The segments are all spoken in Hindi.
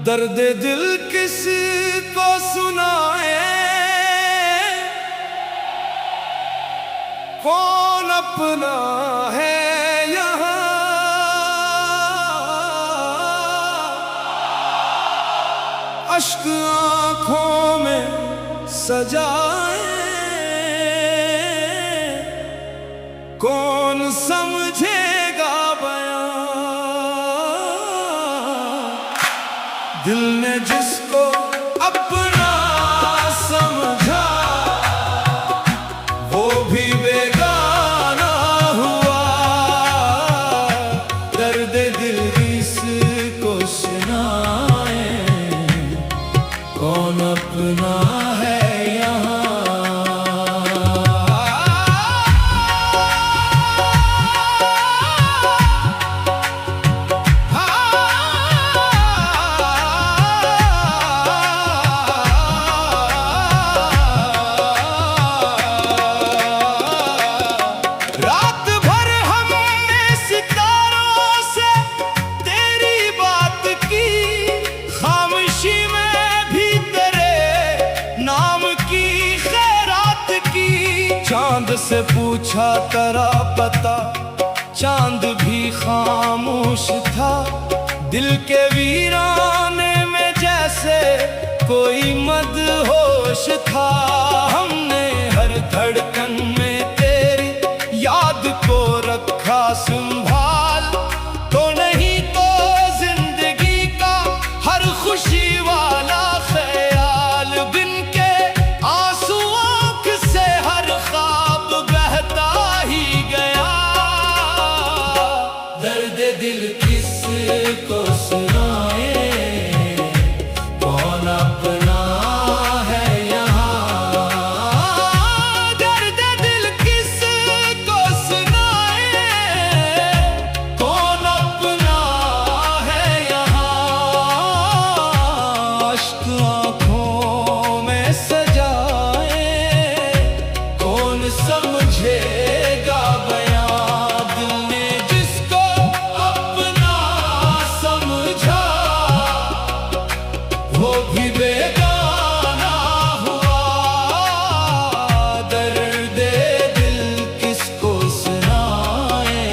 दर्द दिल किसी को सुनाए, कौन अपना है यहाँ। अश्क आँखों में सजाए, कौन समझेगा बयां। दिल ने जिसको अपना समझा, वो भी बेगाना हुआ। दर्द दिल इसको सुनाए, कौन अपना है यहाँ। चांद से पूछा तेरा पता, चांद भी खामोश था। दिल के वीराने में जैसे कोई मदहोश था। हमने हर धड़कन में तेरी याद को रखा संभाल, तो नहीं तो जिंदगी का हर खुशी वाला ख्याल। बिन के आंसू आँख से हर ख्वाब बहता ही गया। दर्द दिल किसको सुनाए, कौन अपना है यहाँ। दर्द दिल किसको सुनाए, कौन अपना है यहाँ। अश्क आँखों में सजाए, कौन समझेगा बयां। दिल ने जिसको अपना समझा, वो भी बेगाना हुआ। दर्द दिल किसको सुनाए,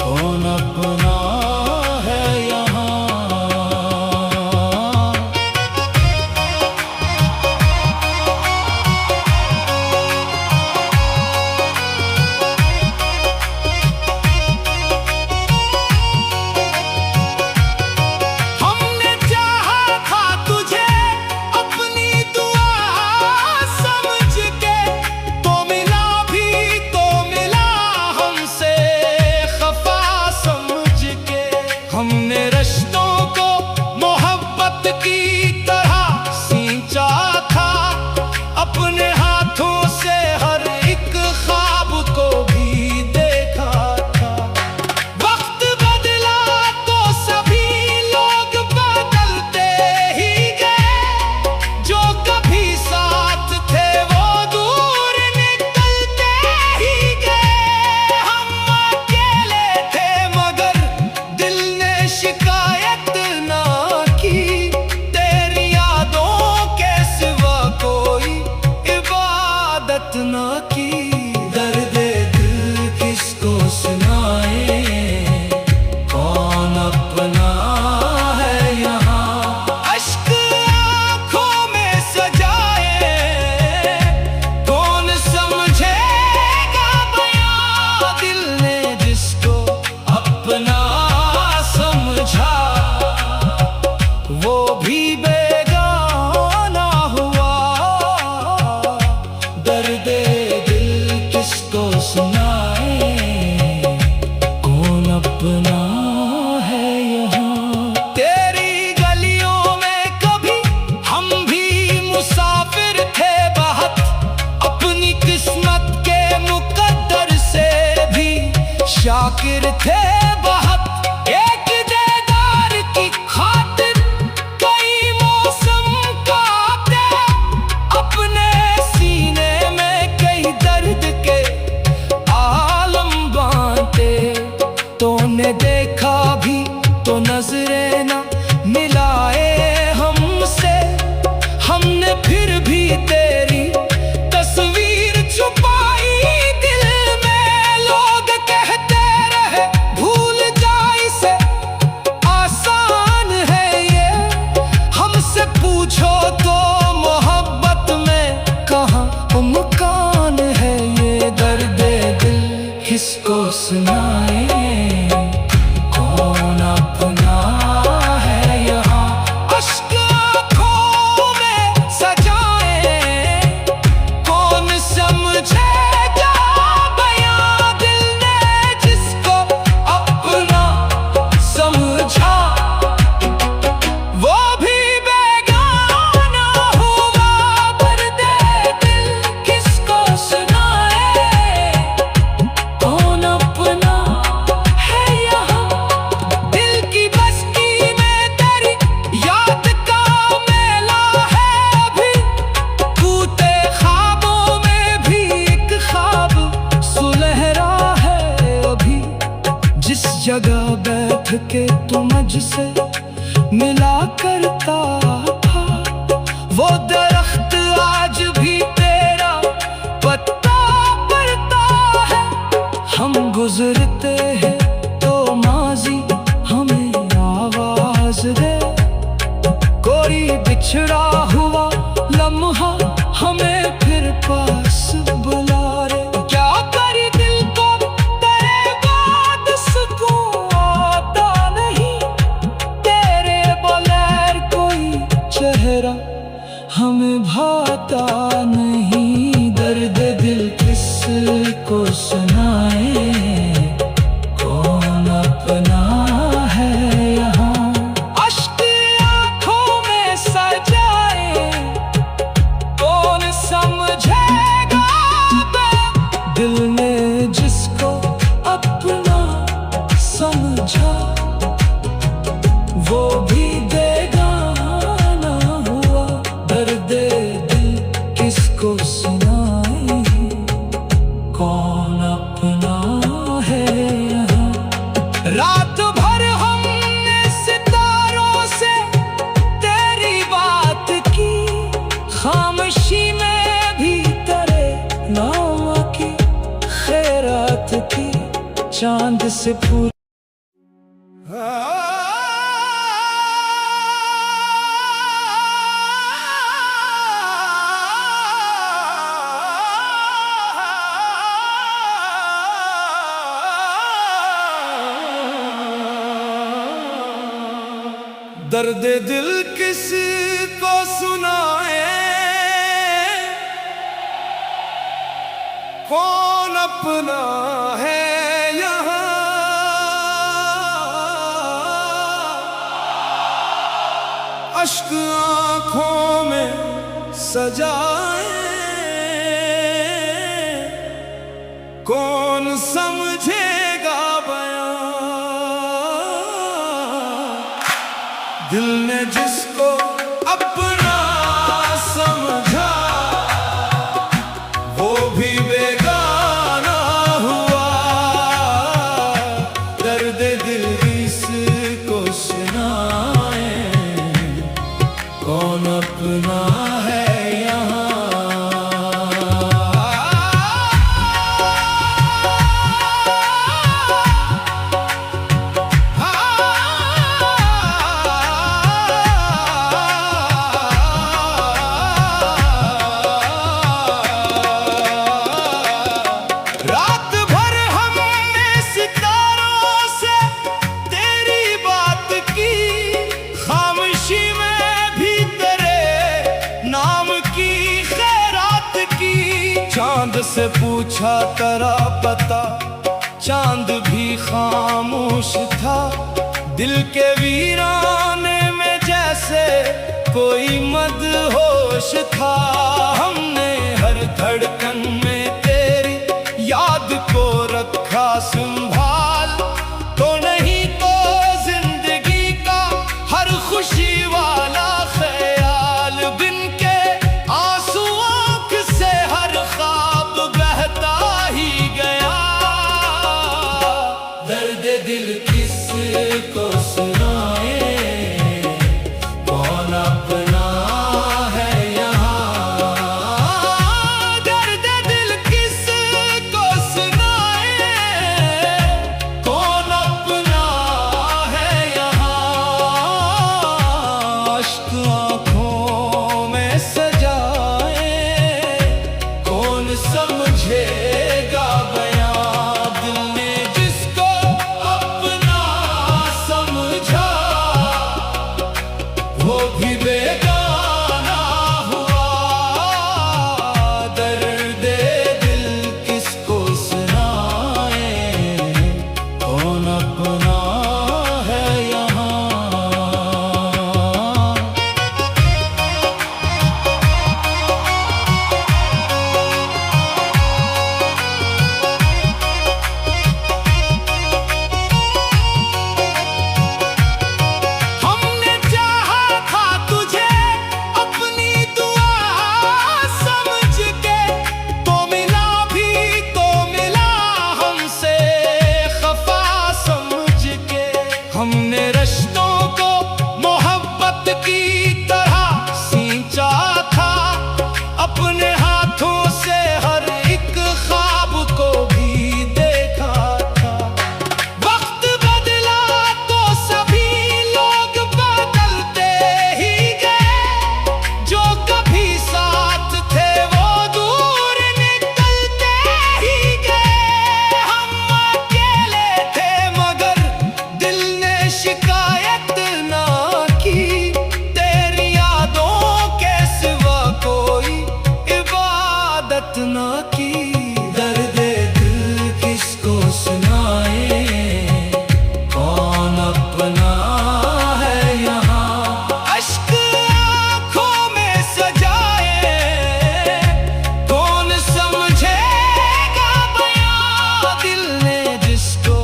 कौन अपना है यहाँ। हमने चाहा था तुझे अपनी दुआ समझ के, तो मिला भी तो मिला हमसे खफा समझ के। हमने रिश्तों को मोहब्बत की तरह सींचा था, अपने हाथों से हर एक ख्वाब को भी देखा था। वक्त बदला तो सभी लोग बदलते ही गए, जो कभी साथ थे वो दूर निकलते ही गए। हम अकेले थे मगर दिल ने शिकायत ना की, तेरी यादों के सिवा कोई इबादत ना की। दर्द दिल किसको सुनाए, कौन अपना है यहाँ। अश्क आँखों में सजाए, कौन समझेगा बयां। दिल ने जिसको अपना समझा, वो भी बेगाना हुआ। दर्द दिल किसको सुनाए, कौन अपना है यहाँ। तेरी गलियों में कभी हम भी मुसाफिर थे बहुत, अपनी किस्मत के मुकद्दर से भी शाकिर थे बहुत। एक दीदार की खातिर कई मौसम काटे, अपने सीने में कई दर्द के आलम बांटे। तो ने देखा भी तो नजरें न मिला सुनाए, कौन अपना है यहाँ। अश्क आँखों में सजाए, कौन समझेगा बयां दिल ने जिसको अपना समझा। वो भी बेगाना हुआ, दर्द दिल किसको सुनाए, कौन अपना है यहाँ। दिल की बस्ती में तेरी याद का मेला है अभी, टूटे ख्वाबों में भी एक ख्वाब सुलहरा है अभी। जिस जगह बैठ के तू मुझसे मिला करता था, वो दरख्त आज भी तेरा पत्ता पड़ता है। हम गुजरते हैं तो माजी हमें आवाज दे, कोई बिछड़ा हुआ लम्हा हमें फिर पास बुला रे। क्या करी दिल को तेरे बाद सुकून आता नहीं, तेरे बगैर कोई चेहरा हमें भाता नहीं। दर्द दिल किसको सुनाए, कौन अपना है यहाँ। अश्क आँखों में सजाए, कौन समझेगा दिल ने जिसको अपना समझा। वो भी बेगाना हुआ, दर्द दिल किसको सुनाए, कौन अपना है यहाँ। रात भर हमने सितारों से तेरी बात की, खामोशी में भी तेरे नाम की खैरात की। चांद से पूरी दर्द दिल किसको सुनाए, कौन अपना है यहाँ। अश्क आँखों में सजाए, कौन समझेगा बयां दिल ने जिसको अपना समझा। वो भी बेगाना हुआ, दर्द दिल किसको सुनाए, कौन अपना है यहाँ। रात भर हमने सितारों से तेरी बात की, खामोशी में भी तेरे नाम की खैरात की। चांद से पूछा तेरा पता, चांद भी खामोश था। दिल के वीराने में जैसे कोई मदहोश था। हमने हर धड़कन में तेरी याद को रखा संभाल, तो नहीं तो जिंदगी का हर खुशी वाला ख्याल। बिन के आंसू आँख से हर ख्वाब बहता ही गया। दर्द दिल किसको सुनाए, कौन अपना है यहाँ। अपने रिश्तों को मोहब्बत की तरह सींचा था, अपने हाथों से हर एक ख्वाब को भी देखा था। वक्त बदला तो सभी लोग बदलते ही गए, जो कभी साथ थे वो दूर निकलते ही गए। हम अकेले थे मगर दिल ने शिकायत ना की, तेरी यादों के सिवा कोई इबादत ना की। दर्द दिल किसको सुनाए, कौन अपना है यहाँ। अश्क आँखों में सजाए, कौन समझेगा बयां। दिल ने जिसको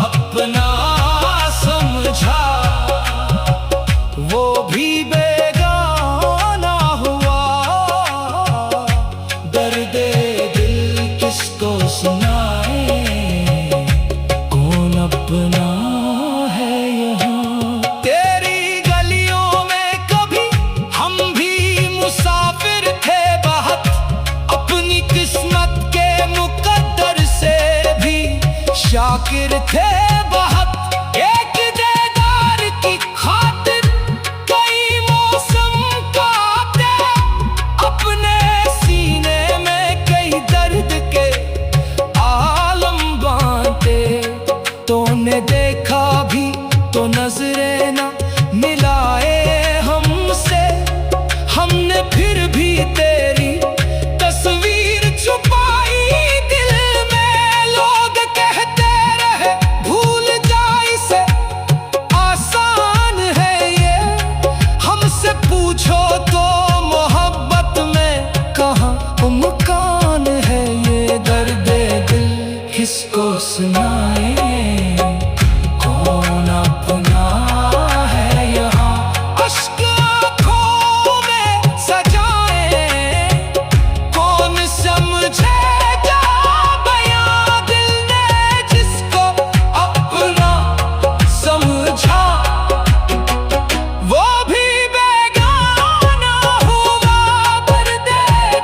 अपना समझा, वो भी बेगाना हुआ। दर्द दिल किसको सुनाए, कौन अपना है यहाँ। तेरी गलियों में कभी हम भी मुसाफिर थे बहुत, अपनी किस्मत के मुकद्दर से भी शाकिर थे बहुत। एक दीदार की खातिर कई मौसम काटे, अपने सीने में कई दर्द के आलम बांटे। तूने देखा भी तो नजरें ना मिलाए हमसे, हमने फिर भी तेरी तस्वीर छुपाई दिल में। लोग कहते रहे भूल जा इसे, आसान है ये। हमसे पूछो तो मोहब्बत में कहाँ मुमकान है ये। दर्द दिल किसको सुनाए, कौन अपना है यहाँ। अश्क आँखों में सजाए, कौन समझेगा बयां। दिल ने जिसको अपना समझा, वो भी बेगाना हुआ। दर्द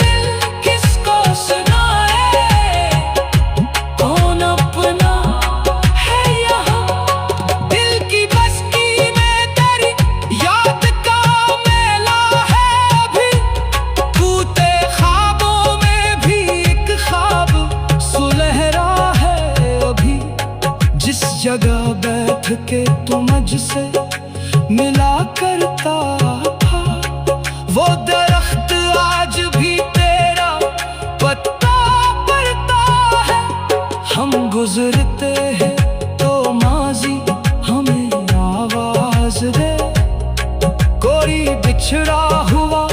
दिल किसको सुनाए, कौन अपना है यहाँ। दिल की बस्ती में तेरी याद का मेला है अभी, टूटे ख्वाबों में भी एक ख्वाब सुलहरा है अभी। जिस जगह बैठ के तू मुझसे मिला करता था, वो दरख्त आज भी तेरा पत्ता पड़ता है। हम गुजरते हैं तो माजी हमें आवाज दे, कोई बिछड़ा हुआ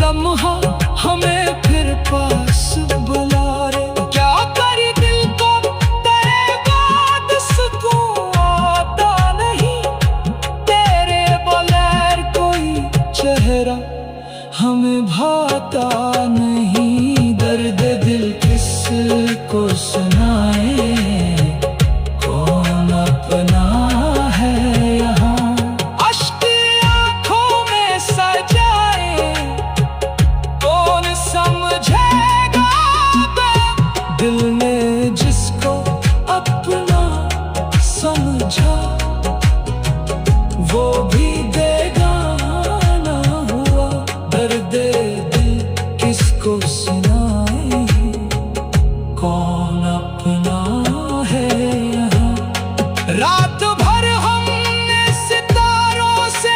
लम्हा हमें फिर पास बुला रे। क्या करी दिल को तेरे बाद सुकून आता नहीं, तेरे बगैर कोई चेहरा हमें भाता नहीं। दर्द दिल किसको सुनाए, कौन अपना है यहाँ। अश्क आँखों में सजाए, कौन समझेगा दिल ने जिसको अपना समझा, वो भी बेगाना हुआ। दर्द दिल किसको सुनाए, कौन अपना है यहाँ। रात भर हमने सितारों से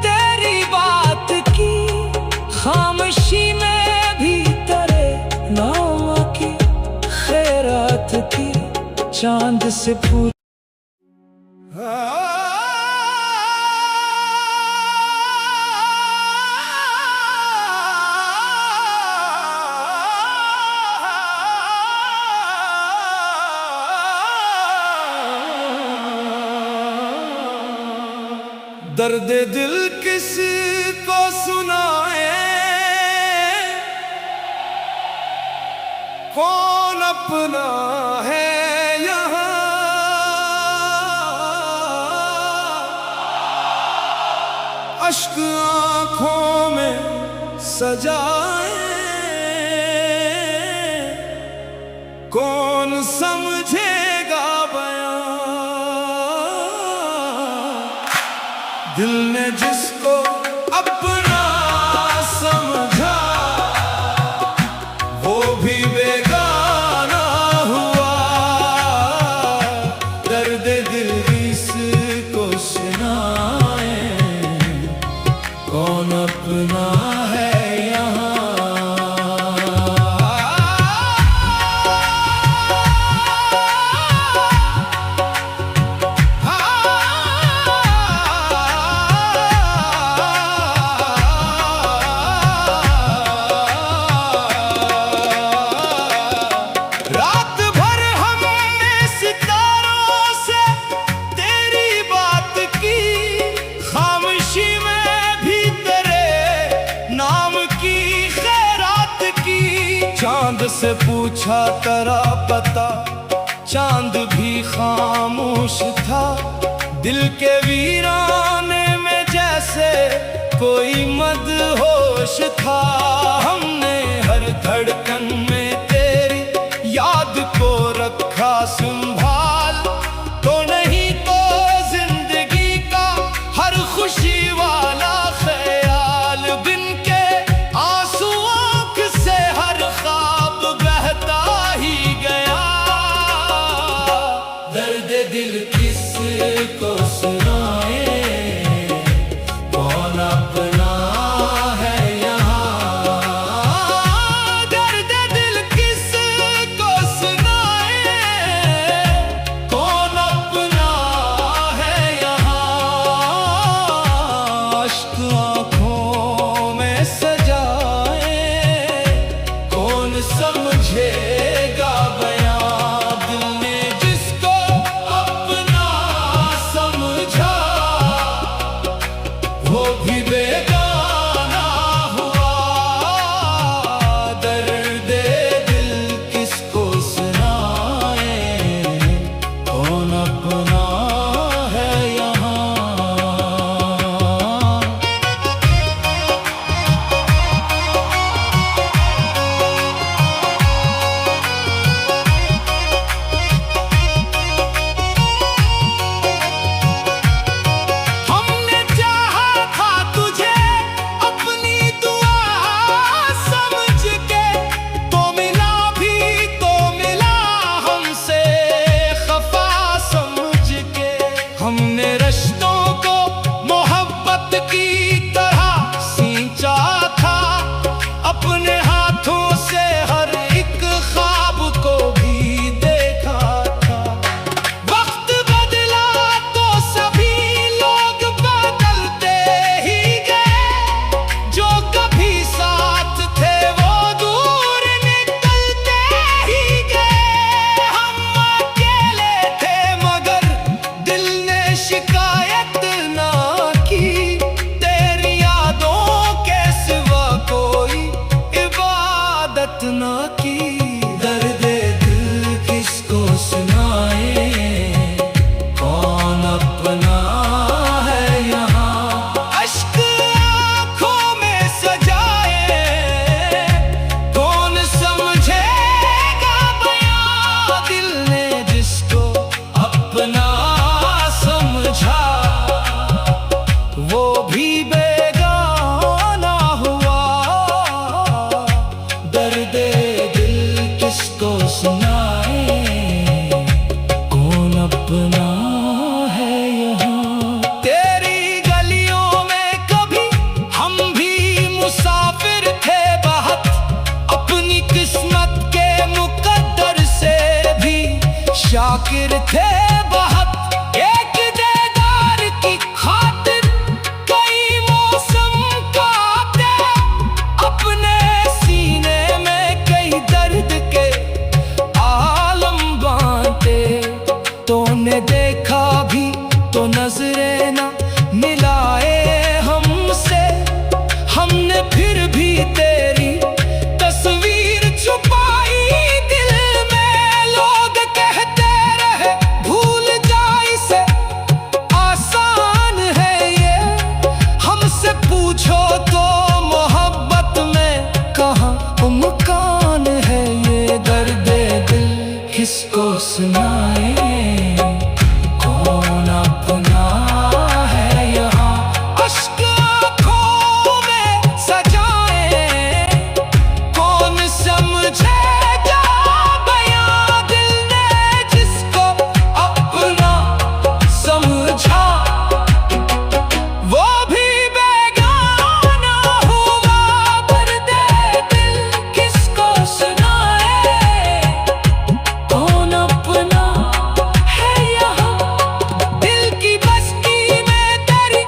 तेरी बात की, खामोशी में भी तेरे नाम की खैरात की। चांद से पूछ दर्द दिल किसको सुनाए, कौन अपना है यहाँ। अश्क आंखों में सजाए, कौन समझेगा बयां। दिल ने जिसको अपना समझा वो भी बेगाना हुआ। दर्द दिल इसको सुनाए, कौन अपना है यहाँ। रात भर हमने सितारों से तेरी बात की, खामोशी में भी तेरे नाम की खैरात की। चांद से पूछा तेरा पता, चांद भी खामोश था। दिल के वीराने में जैसे कोई मदहोश था। हमने हर धड़कन में तेरी याद को रखा संभाल, तो नहीं तो जिंदगी का हर खुशी वाला ख्याल। बिन के आंसुओं से हर ख्वाब बहता ही गया। दर्द दिल किसको सुनाए, पूछो तो मोहब्बत में कहाँ मुकान है, ये दर्द दिल किसको सुनाए, कौन अपना है यहाँ। अश्क आँखों में सजाए, कौन समझेगा बयां दिल ने जिसको अपना समझा, वो भी बेगाना हुआ। दर्द दिल किसको सुनाए, कौन अपना है यहाँ। दिल की बस्ती में तेरी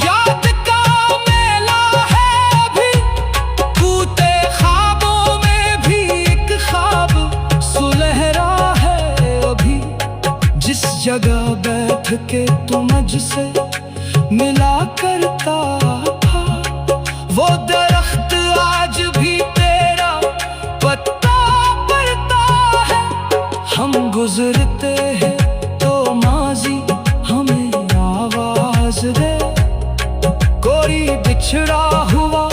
याद का मेला है अभी, टूटे ख्वाबों में भी एक ख्वाब सुलहरा है अभी। जिस जगह बैठ के तू मुझसे मिला करता था, वो दरख्त आज भी तेरा पत्ता पड़ता है। हम गुजरते हैं तो माजी हमें आवाज दे, कोई बिछड़ा हुआ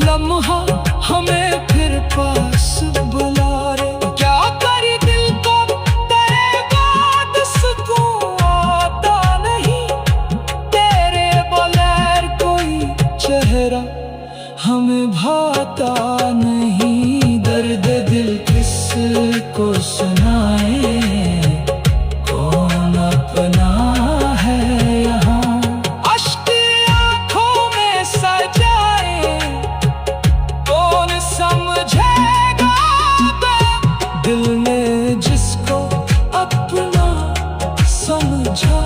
लम्हा हमें फिर पास बुला रे। क्या करी दिल को तेरे बाद सुकून आता नहीं, तेरे बगैर कोई चेहरा हमें भाता नहीं। दर्द दिल किसको सुनाए, कौन अपना है यहाँ। अश्क आँखों में सजाए, कौन समझेगा दिल ने जिसको अपना समझा,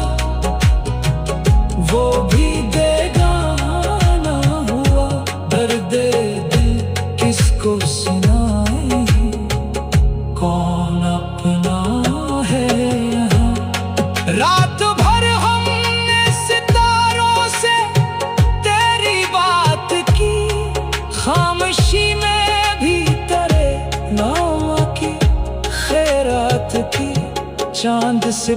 वो भी बेगाना हुआ। दर्द दिल किसको सुनाए, कौन अपना है यहाँ। रात भर हमने सितारों से तेरी बात की, खामोशी में भी तेरे नाम की खैरात की। चांद से